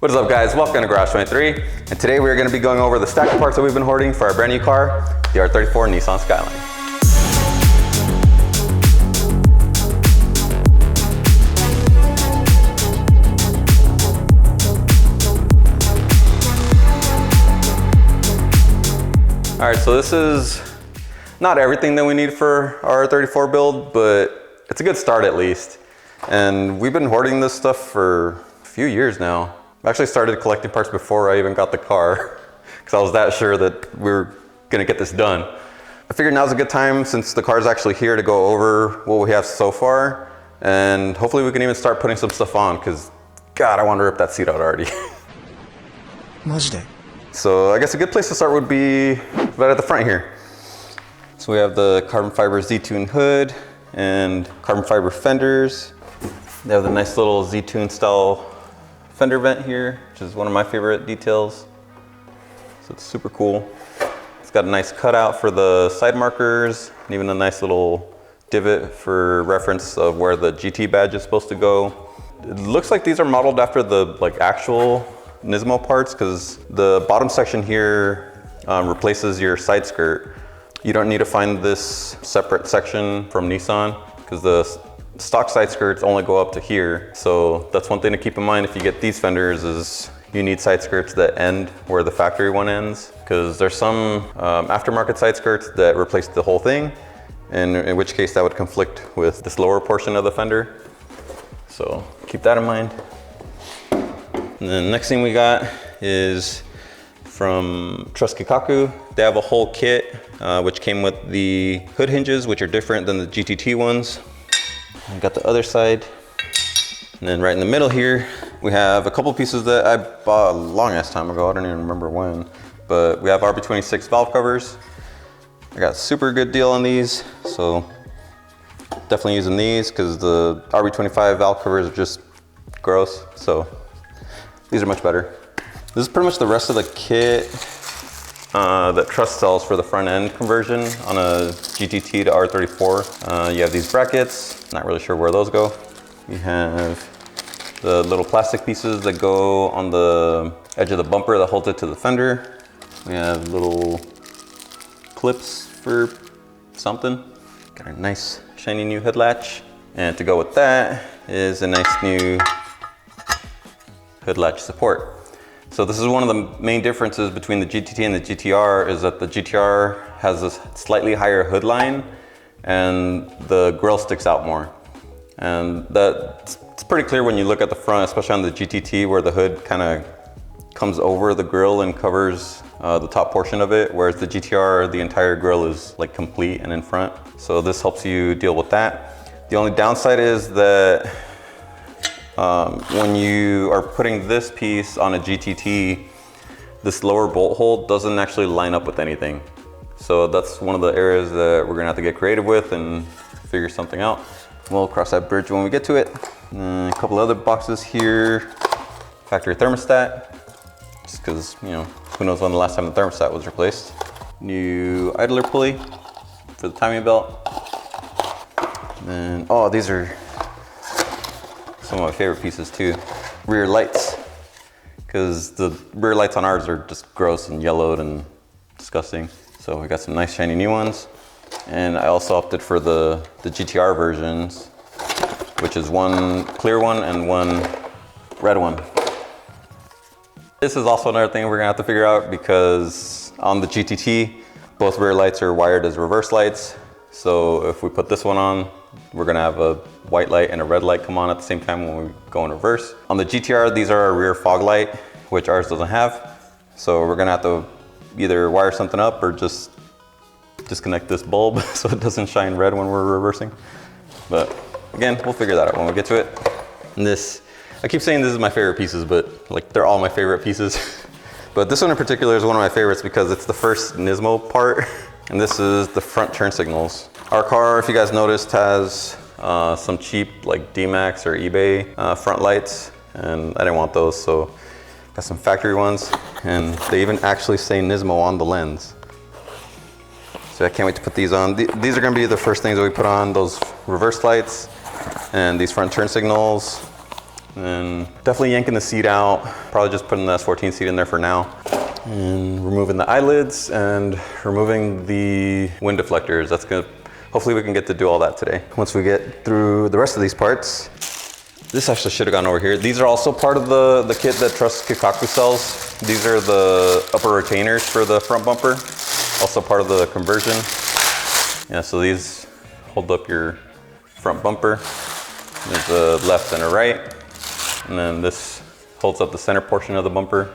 What is up, guys? Welcome to Garage 23, and today we're going to be going over the stack of parts that we've been hoarding for our brand new car, the R34 Nissan Skyline. All right, so this is not everything that we need for our R34 build, but it's a good start at least. And we've been hoarding this stuff for a few years now. I actually started collecting parts before I even got the car because I was that sure that we were gonna get this done. I figured now's a good time since the car's actually here to go over what we have so far, and hopefully we can even start putting some stuff on because God, I want to rip that seat out already. So I guess a good place to start would be right at the front here. So we have the carbon fiber Z-Tune hood and carbon fiber fenders. They have the nice little Z-Tune style fender vent here, which is one of my favorite details. So it's super cool. It's got a nice cutout for the side markers and even a nice little divot for reference of where the GT badge is supposed to go. It looks like these are modeled after the actual Nismo parts because the bottom section here replaces your side skirt. You don't need to find this separate section from Nissan because the stock side skirts only go up to here. So that's one thing to keep in mind if you get these fenders is you need side skirts that end where the factory one ends, because there's some aftermarket side skirts that replace the whole thing, and in which case that would conflict with this lower portion of the fender. So keep that in mind. And then the next thing we got is from Trust Kikaku. They have a whole kit which came with the hood hinges, which are different than the GTT ones. I got the other side, and then right in the middle here we have a couple pieces that I bought a long ass time ago. I don't even remember when, but we have RB26 valve covers. I got a super good deal on these, so definitely using these because the RB25 valve covers are just gross, so these are much better. This is pretty much the rest of the kit that Trust sells for the front end conversion on a GTT to R34. You have these brackets, not really sure where those go. You have the little plastic pieces that go on the edge of the bumper that holds it to the fender. We have little clips for something. Got a nice shiny new head latch. And to go with that is a nice new hood latch support. So this is one of the main differences between the GTT and the GTR is that the GTR has a slightly higher hood line and the grille sticks out more. And it's pretty clear when you look at the front, especially on the GTT where the hood kind of comes over the grille and covers the top portion of it, whereas the GTR, the entire grille is like complete and in front. So this helps you deal with that. The only downside is that when you are putting this piece on a GTT, this lower bolt hole doesn't actually line up with anything. So that's one of the areas that we're gonna have to get creative with and figure something out. We'll cross that bridge when we get to it. A couple other boxes here. Factory thermostat, just because, you know, who knows when the last time the thermostat was replaced. New idler pulley for the timing belt. And oh, these are some of my favorite pieces too. Rear lights, because the rear lights on ours are just gross and yellowed and disgusting. So we got some nice shiny new ones. And I also opted for the GTR versions, which is one clear one and one red one. This is also another thing we're gonna have to figure out because on the GTT, both rear lights are wired as reverse lights. So if we put this one on, we're gonna have a white light and a red light come on at the same time when we go in reverse. On the GTR, these are a rear fog light, which ours doesn't have. So we're gonna have to either wire something up or just disconnect this bulb so it doesn't shine red when we're reversing. But again, we'll figure that out when we get to it. And this, I keep saying this is my favorite pieces, but like they're all my favorite pieces. But this one in particular is one of my favorites because it's the first Nismo part. And this is the front turn signals. Our car, if you guys noticed, has some cheap like D-Max or eBay front lights, and I didn't want those, so got some factory ones, and they even actually say Nismo on the lens. So I can't wait to put these on. These are gonna be the first things that we put on, those reverse lights and these front turn signals. And definitely yanking the seat out. Probably just putting the S14 seat in there for now. And removing the eyelids and removing the wind deflectors. That's good. Hopefully we can get to do all that today. Once we get through the rest of these parts. This actually should have gone over here. These are also part of the kit that Trust Kikaku sells. These are the upper retainers for the front bumper. Also part of the conversion. Yeah, so these hold up your front bumper. There's a left and a right. And then this holds up the center portion of the bumper.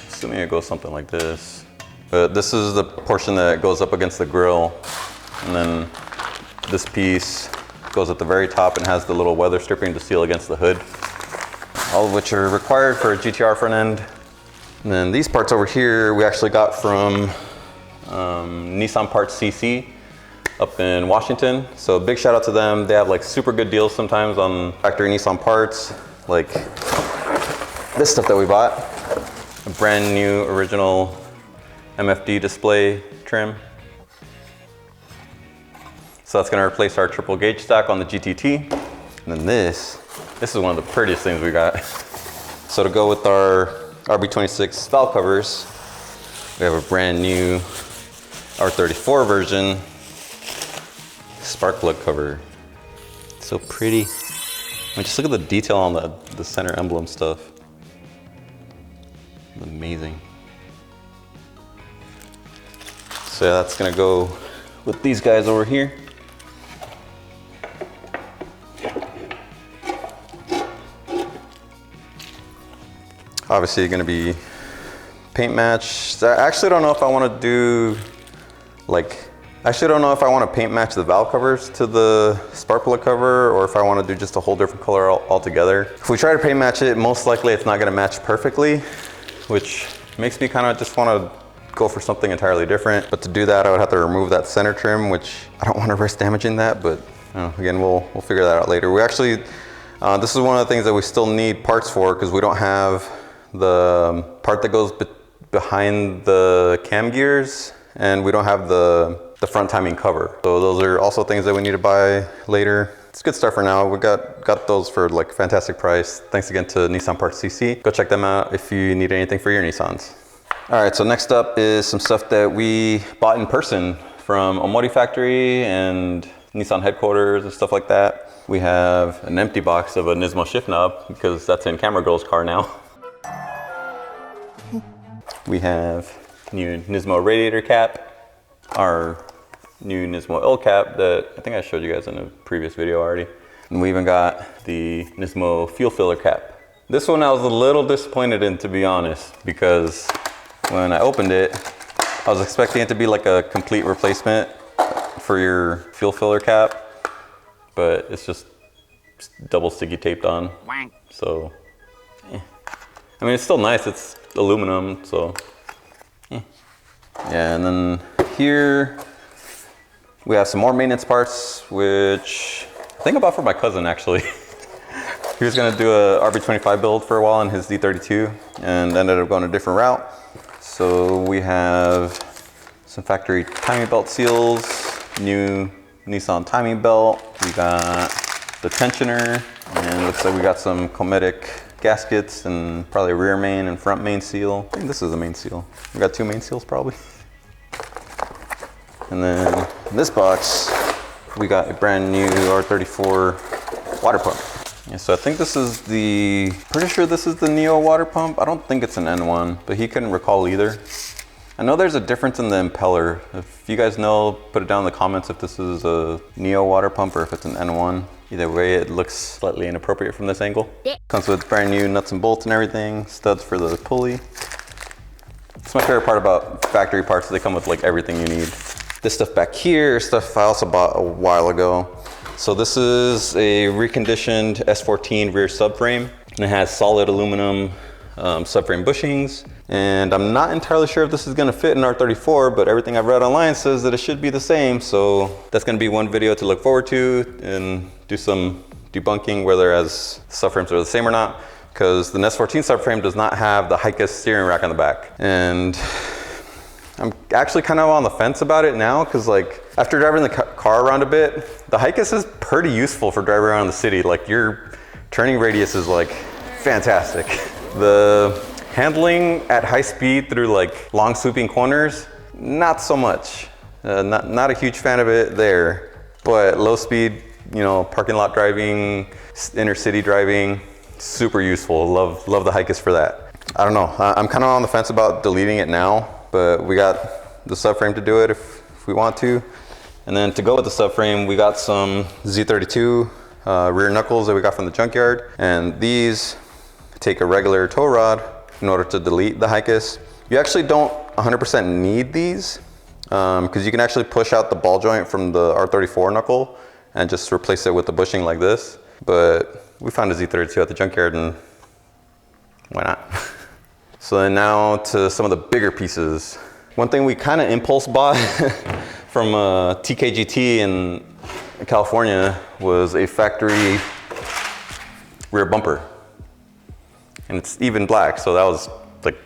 Assuming it goes something like this. But this is the portion that goes up against the grille. And then this piece goes at the very top and has the little weather stripping to seal against the hood. All of which are required for a GTR front end. And then these parts over here, we actually got from Nissanparts.CC up in Washington. So big shout out to them. They have like super good deals sometimes on factory Nissan parts. Like this stuff that we bought, a brand new original MFD display trim. So that's gonna replace our triple gauge stack on the GTT. And then this is one of the prettiest things we got. So to go with our RB26 valve covers, we have a brand new R34 version spark plug cover. So pretty. I mean, just look at the detail on the center emblem stuff. Amazing. So yeah, that's gonna go with these guys over here. Obviously gonna be paint match. I actually don't know if I wanna do I don't know if I want to paint match the valve covers to the spark plug cover or if I want to do just a whole different color altogether. If we try to paint match it, most likely it's not going to match perfectly, which makes me kind of just want to go for something entirely different. But to do that, I would have to remove that center trim, which I don't want to risk damaging that, but again, we'll figure that out later. We actually, this is one of the things that we still need parts for because we don't have the part that goes behind the cam gears, and we don't have the front timing cover. So those are also things that we need to buy later. It's good stuff for now. We got those for like a fantastic price. Thanks again to Nissanparts.CC. Go check them out if you need anything for your Nissans. All right, so next up is some stuff that we bought in person from Omori Factory and Nissan headquarters and stuff like that. We have an empty box of a Nismo shift knob because that's in Camera Girl's car now. We have new Nismo radiator cap, our new Nismo L cap that I think I showed you guys in a previous video already. And we even got the Nismo fuel filler cap. This one I was a little disappointed in, to be honest, because when I opened it, I was expecting it to be like a complete replacement for your fuel filler cap, but it's just double sticky taped on. So, I mean, it's still nice. It's aluminum, so. Yeah, and then here we have some more maintenance parts, which I think I bought for my cousin actually. He was gonna do a RB25 build for a while in his D32 and ended up going a different route. So we have some factory timing belt seals, new Nissan timing belt. We got the tensioner, and it looks like we got some Cometic gaskets and probably a rear main and front main seal. I think this is the main seal. We got two main seals probably. And then in this box, we got a brand new R34 water pump. Yeah, so I think this is pretty sure this is the Neo water pump. I don't think it's an N1, but he couldn't recall either. I know there's a difference in the impeller. If you guys know, put it down in the comments if this is a Neo water pump or if it's an N1. Either way, it looks slightly inappropriate from this angle. Comes with brand new nuts and bolts and everything, studs for the pulley. It's my favorite part about factory parts, they come with like everything you need. This stuff back here is stuff I also bought a while ago. So this is a reconditioned S14 rear subframe, and it has solid aluminum subframe bushings. And I'm not entirely sure if this is gonna fit in R34, but everything I've read online says that it should be the same. So that's gonna be one video to look forward to and do some debunking whether as subframes are the same or not, because the S14 subframe does not have the Heikes steering rack on the back. And I'm actually kind of on the fence about it now, because like after driving the car around a bit, the Heikes is pretty useful for driving around the city. Like you're Turning radius is like fantastic. The handling at high speed through like long swooping corners, not so much. Not a huge fan of it there, but low speed, you know, parking lot driving, inner city driving, super useful. Love the Hikes for that. I don't know, I'm kind of on the fence about deleting it now, but we got the subframe to do it if we want to. And then to go with the subframe, we got some Z32 rear knuckles that we got from the junkyard. And these take a regular tow rod in order to delete the Hikes. You actually don't 100% need these because you can actually push out the ball joint from the R34 knuckle and just replace it with the bushing like this. But we found a Z32 at the junkyard and why not? So then now to some of the bigger pieces. One thing we kind of impulse bought from TKGT in California was a factory rear bumper. And it's even black, so that was like,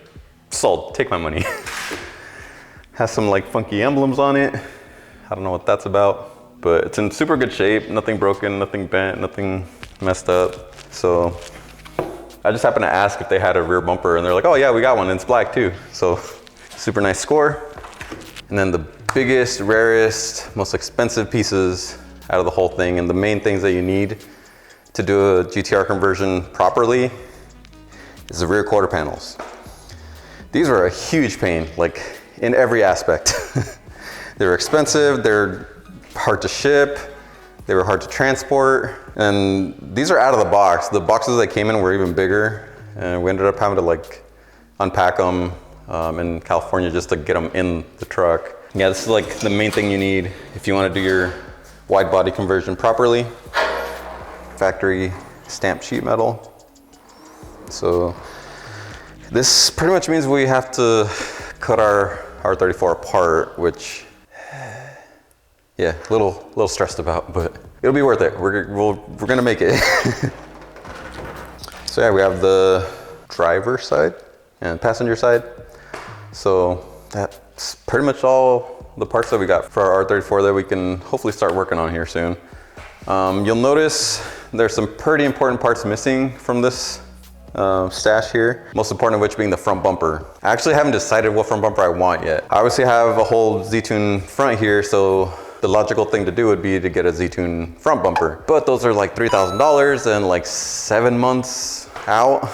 sold, take my money. Has some like funky emblems on it. I don't know what that's about, but it's in super good shape, nothing broken, nothing bent, nothing messed up. So I just happened to ask if they had a rear bumper and they're like, oh yeah, we got one and it's black too. So super nice score. And then the biggest, rarest, most expensive pieces out of the whole thing, and the main things that you need to do a GTR conversion properly is the rear quarter panels. These are a huge pain, like in every aspect. They're expensive, they're hard to ship, they were hard to transport, and these are out of the box. The boxes that came in were even bigger, and we ended up having to like unpack them in California just to get them in the truck. Yeah, this is like the main thing you need if you want to do your wide body conversion properly. Factory stamped sheet metal. So this pretty much means we have to cut our R34 apart, which, yeah, a little stressed about, but it'll be worth it. We're gonna make it. So yeah, we have the driver side and passenger side. So that's pretty much all the parts that we got for our R34 that we can hopefully start working on here soon. You'll notice there's some pretty important parts missing from this stash here. Most important of which being the front bumper. I actually haven't decided what front bumper I want yet. I obviously have a whole Z-Tune front here, so the logical thing to do would be to get a Z-Tune front bumper. But those are like $3,000 and like 7 months out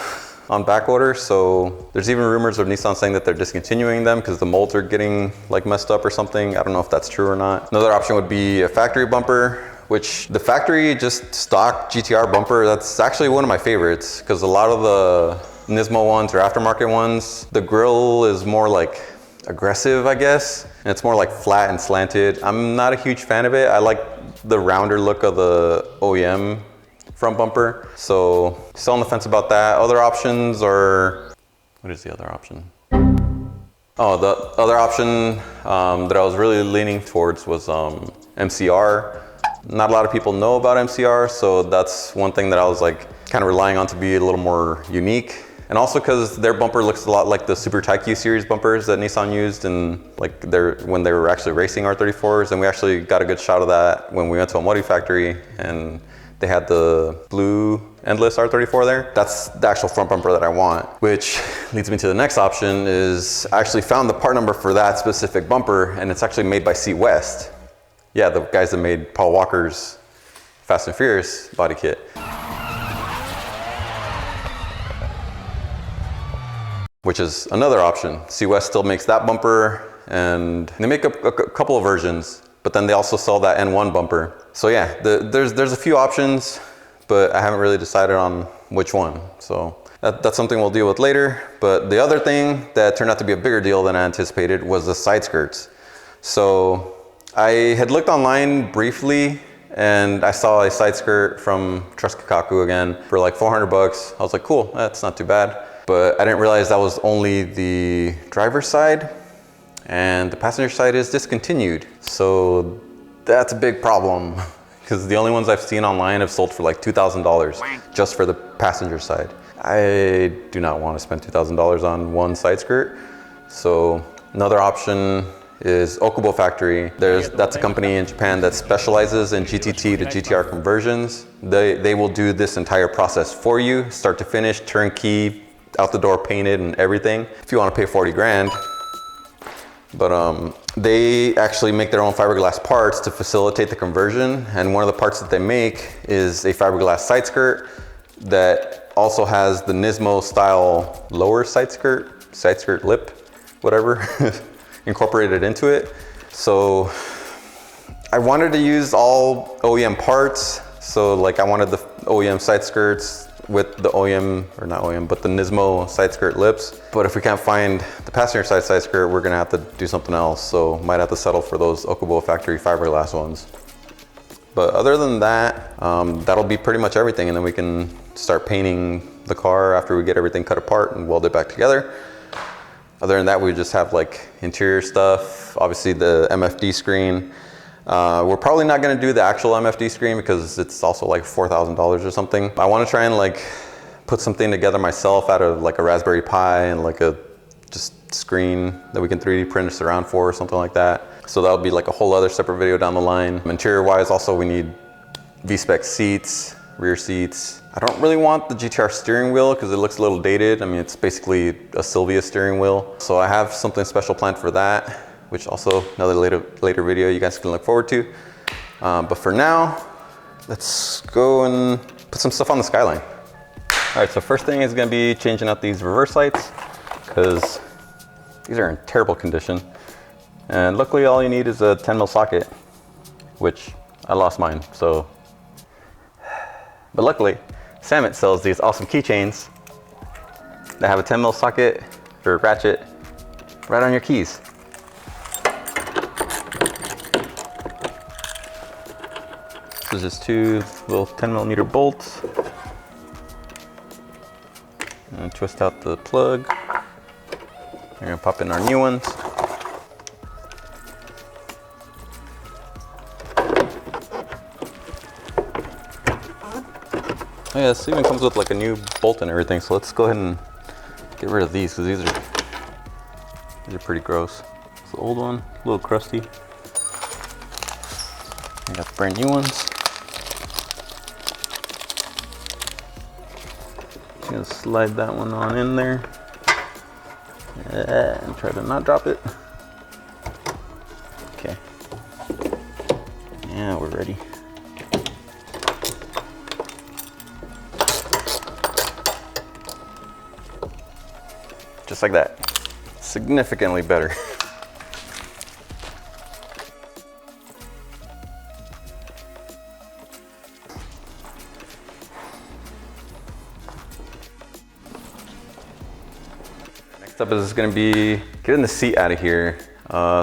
on back order. So there's even rumors of Nissan saying that they're discontinuing them because the molds are getting like messed up or something. I don't know if that's true or not. Another option would be a factory bumper, which the factory just stock GTR bumper, that's actually one of my favorites because a lot of the Nismo ones or aftermarket ones, the grille is more like aggressive, I guess. And it's more like flat and slanted. I'm not a huge fan of it. I like the rounder look of the OEM front bumper. So still on the fence about that. Other options are, what is the other option? Oh, the other option that I was really leaning towards was MCR. Not a lot of people know about MCR, so that's one thing that I was like kind of relying on to be a little more unique. And also because their bumper looks a lot like the Super Taikyu series bumpers that Nissan used in like when they were actually racing R34s, and we actually got a good shot of that when we went to a Modi factory and they had the blue endless R34 there. That's the actual front bumper that I want, which leads me to the next option is I actually found the part number for that specific bumper, and it's actually made by C West. Yeah, the guys that made Paul Walker's Fast and Furious body kit. Which is another option. C West still makes that bumper, and they make a couple of versions, but then they also sell that N1 bumper. So yeah, there's a few options, but I haven't really decided on which one. So that's something we'll deal with later. But the other thing that turned out to be a bigger deal than I anticipated was the side skirts. So I had looked online briefly and I saw a side skirt from Trust Kakaku again for like 400 bucks. I was like, cool, that's not too bad. But I didn't realize that was only the driver's side and the passenger side is discontinued. So that's a big problem because the only ones I've seen online have sold for like $2,000 just for the passenger side. I do not want to spend $2,000 on one side skirt. So another option is Okubo Factory. That's a company in Japan that specializes in GTT to GTR conversions. They will do this entire process for you, start to finish, turnkey, out the door painted and everything. If you want to pay 40 grand. But they actually make their own fiberglass parts to facilitate the conversion. And one of the parts that they make is a fiberglass side skirt that also has the Nismo style lower side skirt lip, whatever, incorporated into it. So I wanted to use all OEM parts. So like I wanted the OEM side skirts with the OEM, or not OEM, but the Nismo side skirt lips. But if we can't find the passenger side skirt, we're gonna have to do something else. So might have to settle for those Okubo Factory fiberglass ones. But other than that, that'll be pretty much everything. And then we can start painting the car after we get everything cut apart and weld it back together. Other than that, we just have like interior stuff, obviously the MFD screen. We're probably not gonna do the actual MFD screen because it's also like $4,000 or something. I wanna try and like put something together myself out of like a Raspberry Pi and like a just screen that we can 3D print a surround for or something like that. So that'll be like a whole other separate video down the line. Interior wise, also we need V-spec seats, rear seats. I don't really want the GTR steering wheel because it looks a little dated. I mean, it's basically a Sylvia steering wheel. So I have something special planned for that, which also another later video you guys can look forward to. But for now, let's go and put some stuff on the Skyline. All right, so first thing is gonna be changing out these reverse lights because these are in terrible condition. And luckily all you need is a 10mm socket, which I lost mine, so. But luckily, Samet sells these awesome keychains that have a 10mm socket or ratchet right on your keys. This is just two little 10mm bolts. And twist out the plug. We're gonna pop in our new ones. Oh yeah, this even comes with like a new bolt and everything, so let's go ahead and get rid of these because these are pretty gross. It's the old one, a little crusty. I got the brand new ones. I'm gonna slide that one on in there and try to not drop it. Okay. Yeah, we're ready. Just like that. Significantly better. Next up is going to be getting the seat out of here.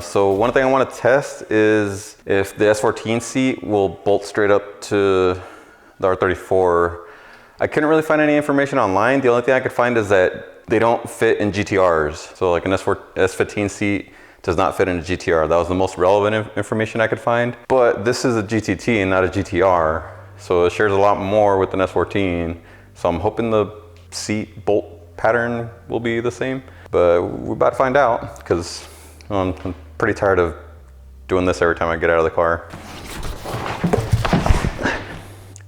So one thing I want to test is if the S14 seat will bolt straight up to the R34. I couldn't really find any information online. The only thing I could find is that they don't fit in GTRs. So like an S15 seat does not fit in a GTR. That was the most relevant information I could find. But this is a GTT and not a GTR. So it shares a lot more with an S14. So I'm hoping the seat bolt pattern will be the same. But we're about to find out because I'm pretty tired of doing this every time I get out of the car.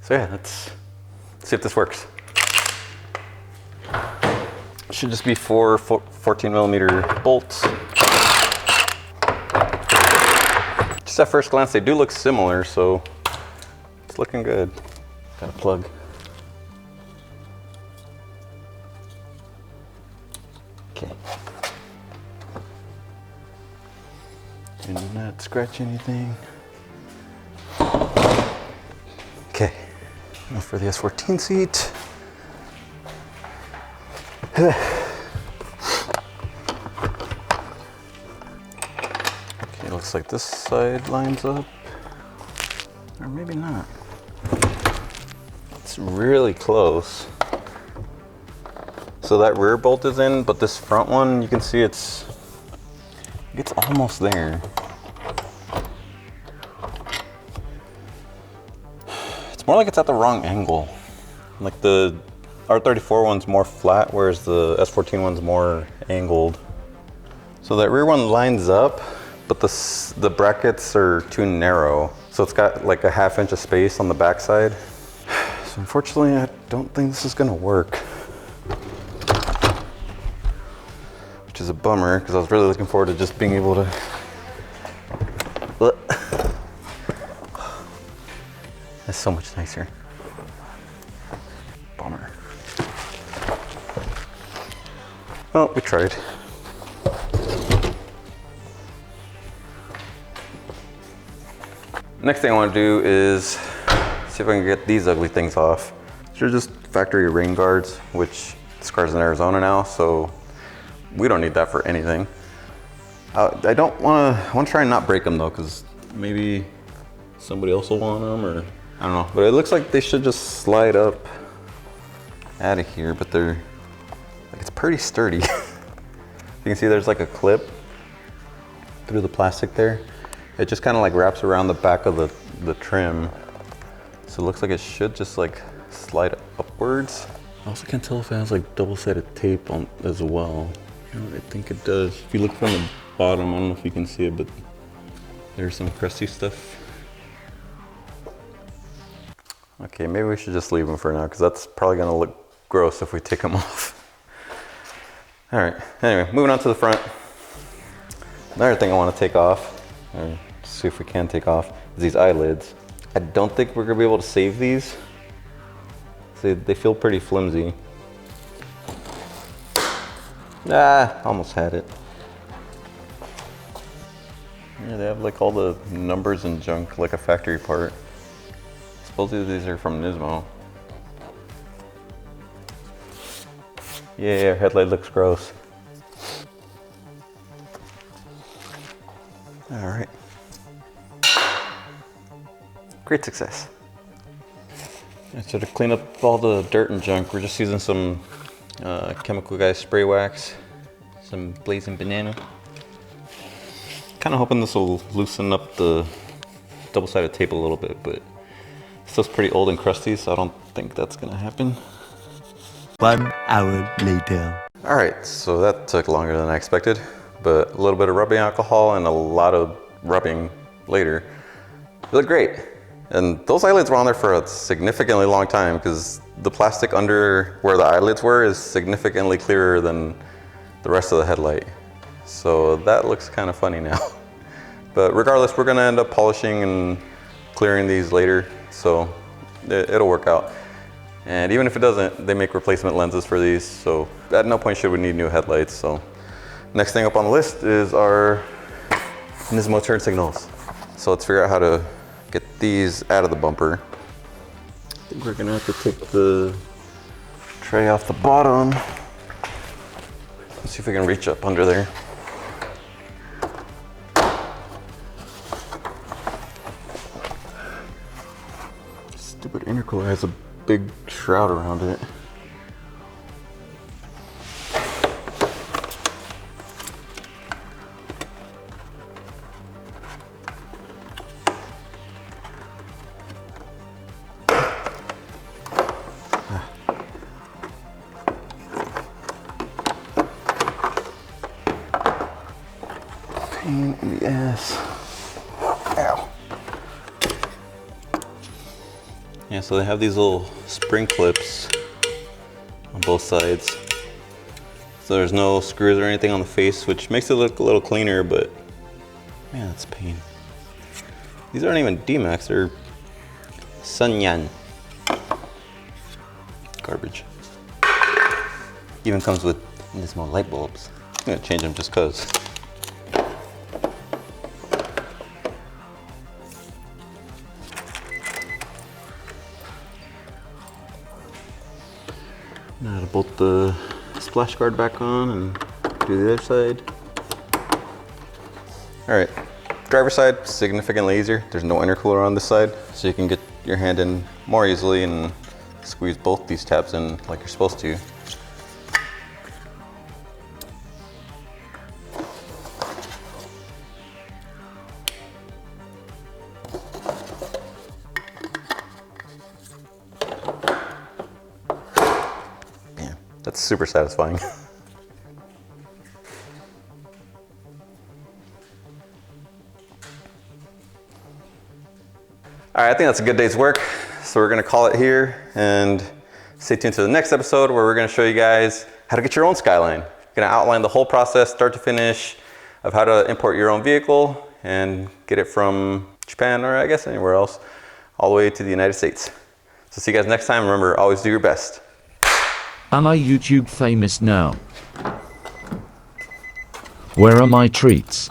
So yeah, let's see if this works. It should just be 4 14mm bolts. Just at first glance, they do look similar, so it's looking good. Got a plug. Okay. Do not scratch anything. Okay. Now for the S14 seat. Okay, looks like this side lines up, or maybe not. It's really close. So that rear bolt is in, but this front one, you can see it's almost there. It's more like it's at the wrong angle. Like the R34 one's more flat, whereas the S14 one's more angled. So that rear one lines up, but the brackets are too narrow. So it's got like a 1/2 inch of space on the back side. So unfortunately, I don't think this is gonna work. Which is a bummer, because I was really looking forward to just being able to... That's so much nicer. Bummer. Well, we tried. Next thing I want to do is see if I can get these ugly things off. These are just factory rain guards, which this car's in Arizona now, so we don't need that for anything. I want to try and not break them though, because maybe somebody else will want them, or I don't know. But it looks like they should just slide up out of here, but they're like, it's pretty sturdy. You can see there's like a clip through the plastic there. It just kind of like wraps around the back of the trim. So it looks like it should just like slide upwards. I also can't tell if it has like double-sided tape on as well. You know, I think it does. If you look from the bottom, I don't know if you can see it, but there's some crusty stuff. Okay, maybe we should just leave them for now, because that's probably gonna look gross if we take them off. All right, anyway, moving on to the front. Another thing I want to take off, or see if we can take off, is these eyelids. I don't think we're gonna be able to save these. They feel pretty flimsy. Ah, almost had it. Yeah, they have like all the numbers and junk, like a factory part. Supposedly these are from Nismo. Yeah, headlight looks gross. All right. Great success. And so to clean up all the dirt and junk, we're just using some chemical guy spray wax, some blazing banana. Kind of hoping this will loosen up the double-sided tape a little bit, but it's still pretty old and crusty, so I don't think that's gonna happen. 1 hour later. All right, so that took longer than I expected, but a little bit of rubbing alcohol and a lot of rubbing later. They look great. And those eyelids were on there for a significantly long time, because the plastic under where the eyelids were is significantly clearer than the rest of the headlight. So that looks kind of funny now. But regardless, we're gonna end up polishing and clearing these later, so it'll work out. And even if it doesn't, they make replacement lenses for these, so at no point should we need new headlights. So next thing up on the list is our Nismo turn signals. So let's figure out how to get these out of the bumper. I think we're gonna have to take the tray off the bottom. Let's see if we can reach up under there. Stupid intercooler has a big shroud around it. Pain in the ass. Ow. Yeah, so they have these little spring clips on both sides. So there's no screws or anything on the face, which makes it look a little cleaner, but man, that's pain. These aren't even D-Max, they're Sunyan. Garbage. Even comes with Nismo light bulbs. I'm gonna change them just cause. Now to bolt the splash guard back on and do the other side. All right, driver's side, significantly easier. There's no intercooler on this side, so you can get your hand in more easily and squeeze both these tabs in like you're supposed to. That's super satisfying. All right, I think that's a good day's work. So we're gonna call it here and stay tuned to the next episode where we're gonna show you guys how to get your own Skyline. Gonna outline the whole process, start to finish, of how to import your own vehicle and get it from Japan, or I guess anywhere else, all the way to the United States. So see you guys next time. Remember, always do your best. Am I YouTube famous now? Where are my treats?